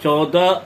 14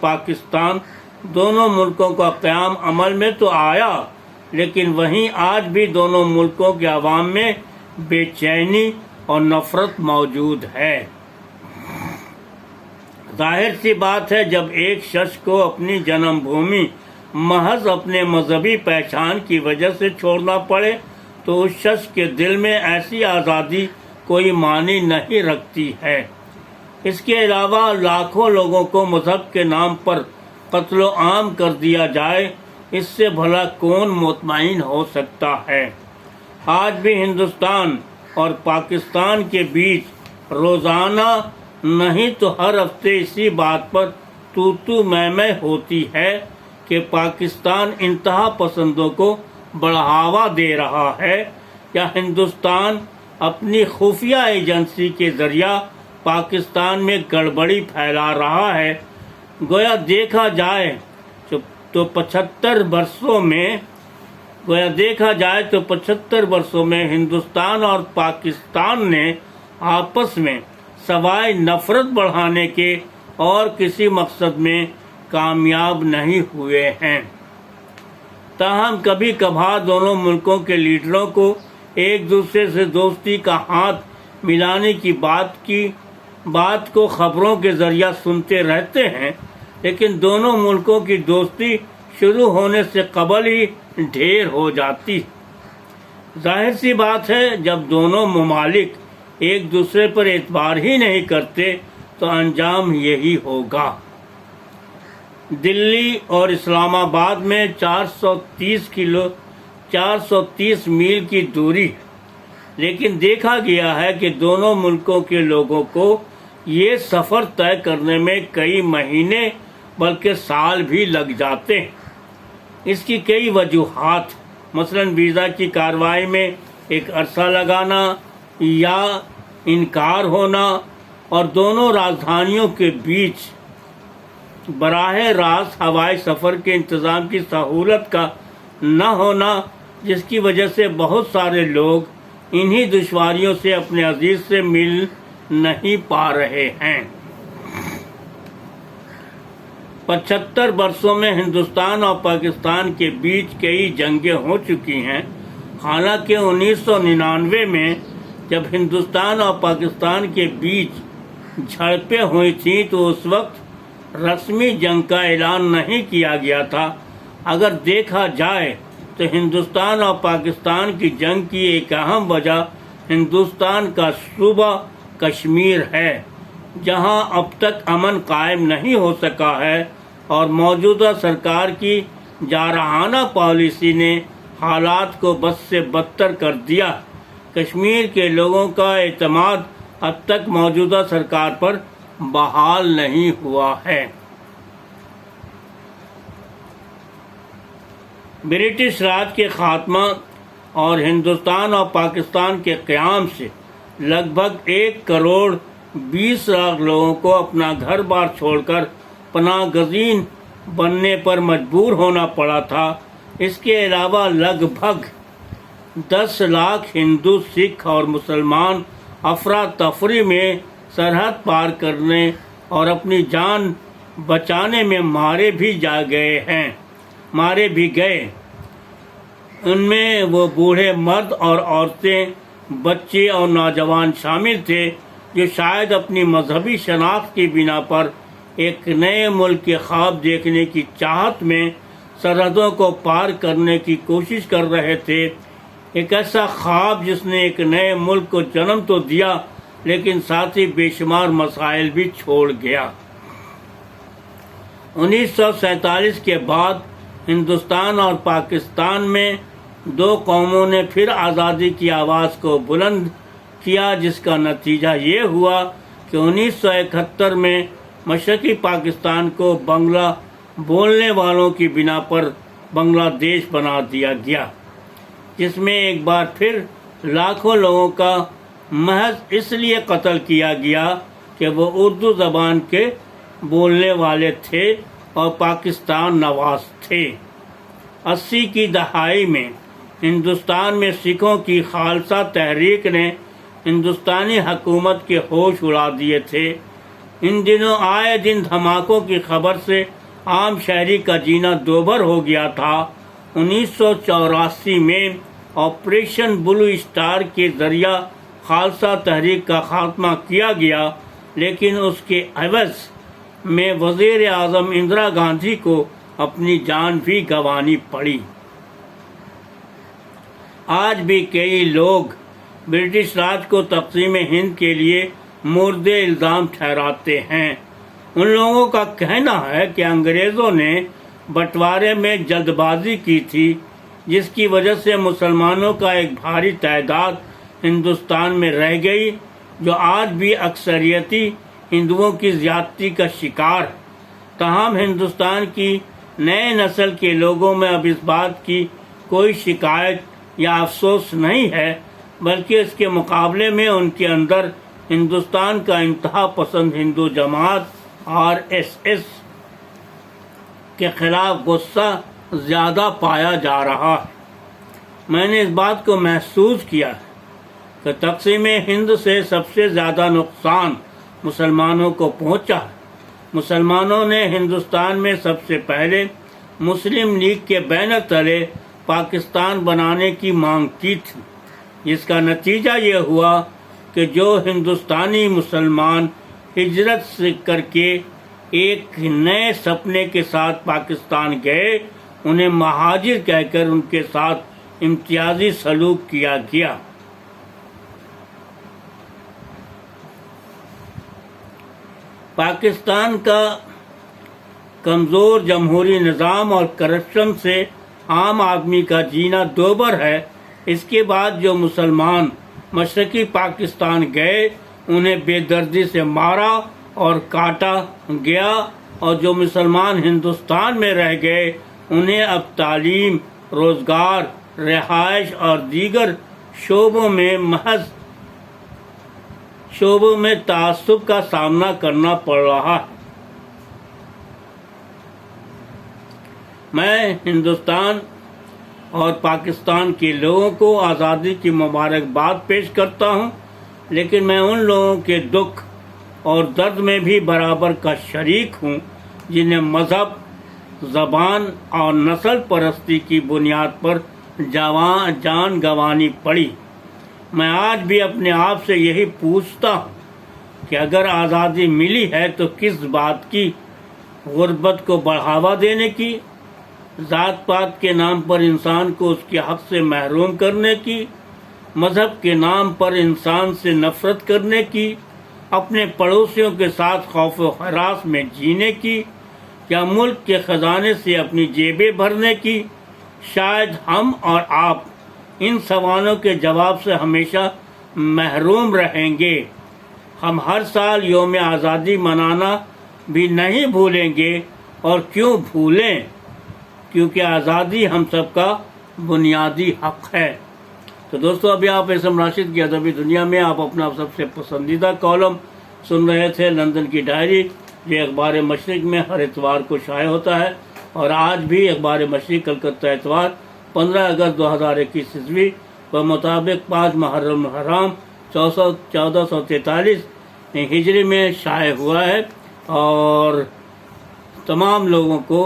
پاکستان دونوں ملکوں کا قیام عمل میں تو آیا، لیکن وہیں آج بھی دونوں ملکوں کے عوام میں بے چینی اور نفرت موجود ہے۔ ظاہر سی بات ہے، جب ایک شخص کو اپنی جنم بھومی محض اپنے مذہبی پہچان کی وجہ سے چھوڑنا پڑے تو اس شخص کے دل میں ایسی آزادی کوئی معنی نہیں رکھتی ہے۔ اس کے علاوہ لاکھوں لوگوں کو مذہب کے نام پر قتل و عام کر دیا جائے، اس سے بھلا کون مطمئن ہو سکتا ہے؟ آج بھی ہندوستان اور پاکستان کے بیچ روزانہ نہیں تو ہر ہفتے اسی بات پر تو میں ہوتی ہے کہ پاکستان انتہا پسندوں کو بڑھاوا دے رہا ہے یا ہندوستان اپنی خفیہ ایجنسی کے ذریعہ پاکستان میں گڑبڑی پھیلا رہا ہے۔ گویا دیکھا جائے تو 75 برسوں میں ہندوستان اور پاکستان نے آپس میں سوائے نفرت بڑھانے کے اور کسی مقصد میں کامیاب نہیں ہوئے ہیں۔ تاہم کبھی کبھار دونوں ملکوں کے لیڈروں کو ایک دوسرے سے دوستی کا ہاتھ ملانے کی بات کو خبروں کے ذریعہ سنتے رہتے ہیں، لیکن دونوں ملکوں کی دوستی شروع ہونے سے قبل ہی ڈھیر ہو جاتی۔ ظاہر سی بات ہے، جب دونوں ممالک ایک دوسرے پر اعتبار ہی نہیں کرتے تو انجام یہی ہوگا۔ دلی اور اسلام آباد میں 430 میل کی دوری ہے، لیکن دیکھا گیا ہے کہ دونوں ملکوں کے لوگوں کو یہ سفر طے کرنے میں کئی مہینے بلکہ سال بھی لگ جاتے ہیں۔ اس کی کئی وجوہات، مثلا ویزا کی کارروائی میں ایک عرصہ لگانا یا انکار ہونا، اور دونوں راجدھانیوں کے بیچ براہ راست ہوائی سفر کے انتظام کی سہولت کا نہ ہونا، جس کی وجہ سے بہت سارے لوگ انہی دشواریوں سے اپنے عزیز سے مل نہیں پا رہے ہیں۔ 75 برسوں میں ہندوستان اور پاکستان کے بیچ کئی جنگیں ہو چکی ہیں۔ حالانکہ 1999 میں جب ہندوستان اور پاکستان کے بیچ جھڑپیں ہوئی تھیں تو اس وقت رسمی جنگ کا اعلان نہیں کیا گیا تھا۔ اگر دیکھا جائے تو ہندوستان اور پاکستان کی جنگ کی ایک اہم وجہ ہندوستان کا صوبہ کشمیر ہے، جہاں اب تک امن قائم نہیں ہو سکا ہے، اور موجودہ سرکار کی جارحانہ پالیسی نے حالات کو بد سے بدتر کر دیا۔ کشمیر کے لوگوں کا اعتماد اب تک موجودہ سرکار پر بحال نہیں ہوا ہے۔ برٹش راج کے خاتمہ اور ہندوستان اور پاکستان کے قیام سے لگ بھگ 1 کروڑ 20 لاکھ لوگوں کو اپنا گھر بار چھوڑ کر پناہ گزین بننے پر مجبور ہونا پڑا تھا۔ اس کے علاوہ لگ بھگ 10 لاکھ ہندو، سکھ اور مسلمان افراتفری میں سرحد پار کرنے اور اپنی جان بچانے میں مارے بھی گئے۔ ان میں وہ بوڑھے مرد اور عورتیں، بچے اور نوجوان شامل تھے جو شاید اپنی مذہبی شناخت کی بنا پر ایک نئے ملک کے خواب دیکھنے کی چاہت میں سرحدوں کو پار کرنے کی کوشش کر رہے تھے۔ ایک ایسا خواب جس نے ایک نئے ملک کو جنم تو دیا لیکن ساتھ ہی بے شمار مسائل بھی چھوڑ گیا۔ 1947 کے بعد ہندوستان اور پاکستان میں 2 قوموں نے پھر آزادی کی آواز کو بلند کیا، جس کا نتیجہ یہ ہوا کہ 1971 میں مشرقی پاکستان کو بنگلہ بولنے والوں کی بنا پر بنگلہ دیش بنا دیا گیا، جس میں ایک بار پھر لاکھوں لوگوں کا محض اس لیے قتل کیا گیا کہ وہ اردو زبان کے بولنے والے تھے اور پاکستان نواز تھے۔ 80 کی دہائی میں ہندوستان میں سکھوں کی خالصہ تحریک نے ہندوستانی حکومت کے ہوش اڑا دیے تھے۔ ان دنوں آئے دن دھماکوں کی خبر سے عام شہری کا جینا دوبھر ہو گیا تھا۔ 1984 میں آپریشن بلو اسٹار کے ذریعہ خالصہ تحریک کا خاتمہ کیا گیا، لیکن اس کے عوض میں وزیر اعظم اندرا گاندھی کو اپنی جان بھی گنوانی پڑی۔ آج بھی کئی لوگ برٹش راج کو تقسیم ہند کے لیے مورد الزام ٹھہراتے ہیں۔ ان لوگوں کا کہنا ہے کہ انگریزوں نے بٹوارے میں جلد بازی کی تھی، جس کی وجہ سے مسلمانوں کا ایک بھاری تعداد ہندوستان میں رہ گئی، جو آج بھی اکثریتی ہندوؤں کی زیادتی کا شکار ہے۔ تاہم ہندوستان کی نئے نسل کے لوگوں میں اب اس بات کی کوئی شکایت یا افسوس نہیں ہے، بلکہ اس کے مقابلے میں ان کے اندر ہندوستان کا انتہا پسند ہندو جماعت RSS کے خلاف غصہ زیادہ پایا جا رہا ہے۔ میں نے اس بات کو محسوس کیا ہے کہ تقسیم ہند سے سب سے زیادہ نقصان مسلمانوں کو پہنچا ہے۔ مسلمانوں نے ہندوستان میں سب سے پہلے مسلم لیگ کے بینر تلے پاکستان بنانے کی مانگ کی تھی، جس کا نتیجہ یہ ہوا کہ جو ہندوستانی مسلمان ہجرت سے کر کے ایک نئے سپنے کے ساتھ پاکستان گئے، انہیں مہاجر کہہ کر ان کے ساتھ امتیازی سلوک کیا گیا۔ پاکستان کا کمزور جمہوری نظام اور کرپشن سے عام آدمی کا جینا دوبھر ہے۔ اس کے بعد جو مسلمان مشرقی پاکستان گئے، انہیں بے دردی سے مارا اور کاٹا گیا، اور جو مسلمان ہندوستان میں رہ گئے، انہیں اب تعلیم، روزگار، رہائش اور دیگر شعبوں میں تعصب کا سامنا کرنا پڑ رہا ہے۔ میں ہندوستان اور پاکستان کے لوگوں کو آزادی کی مبارکباد پیش کرتا ہوں، لیکن میں ان لوگوں کے دکھ اور درد میں بھی برابر کا شریک ہوں جنہیں مذہب، زبان اور نسل پرستی کی بنیاد پر جان گنوانی پڑی۔ میں آج بھی اپنے آپ سے یہی پوچھتا ہوں کہ اگر آزادی ملی ہے تو کس بات کی؟ غربت کو بڑھاوا دینے کی، ذات پات کے نام پر انسان کو اس کے حق سے محروم کرنے کی، مذہب کے نام پر انسان سے نفرت کرنے کی، اپنے پڑوسیوں کے ساتھ خوف و ہراس میں جینے کی، یا ملک کے خزانے سے اپنی جیبیں بھرنے کی؟ شاید ہم اور آپ ان سوالوں کے جواب سے ہمیشہ محروم رہیں گے۔ ہم ہر سال یوم آزادی منانا بھی نہیں بھولیں گے، اور کیوں بھولیں؟ کیونکہ آزادی ہم سب کا بنیادی حق ہے۔ تو دوستو، ابھی آپ احسم راشد کی ادبی دنیا میں آپ اپنا سب سے پسندیدہ کالم سن رہے تھے، لندن کی ڈائری، جو اخبار مشرق میں ہر اتوار کو شائع ہوتا ہے، اور آج بھی اخبار مشرق کلکتہ اتوار 15 اگست 2021 عیسوی بمطابق 5 محرم الحرام 1443 ہجری میں شائع ہوا ہے۔ اور تمام لوگوں کو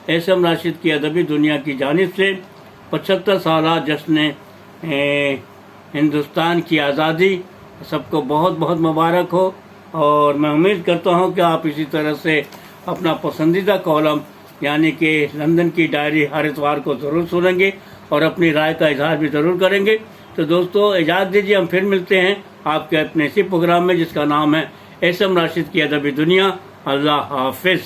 احسم راشد کی ادبی دنیا کی جانب سے 75 سالہ جشن ہندوستان کی آزادی سب کو بہت بہت مبارک ہو، اور میں امید کرتا ہوں کہ آپ اسی طرح سے اپنا پسندیدہ کالم یعنی کہ لندن کی ڈائری ہر اتوار کو ضرور سنیں گے اور اپنی رائے کا اظہار بھی ضرور کریں گے۔ تو دوستو، اجازت دیجیے، ہم پھر ملتے ہیں آپ کے اپنے اسی پروگرام میں جس کا نام ہے احسم راشد کی ادبی دنیا۔ اللہ حافظ۔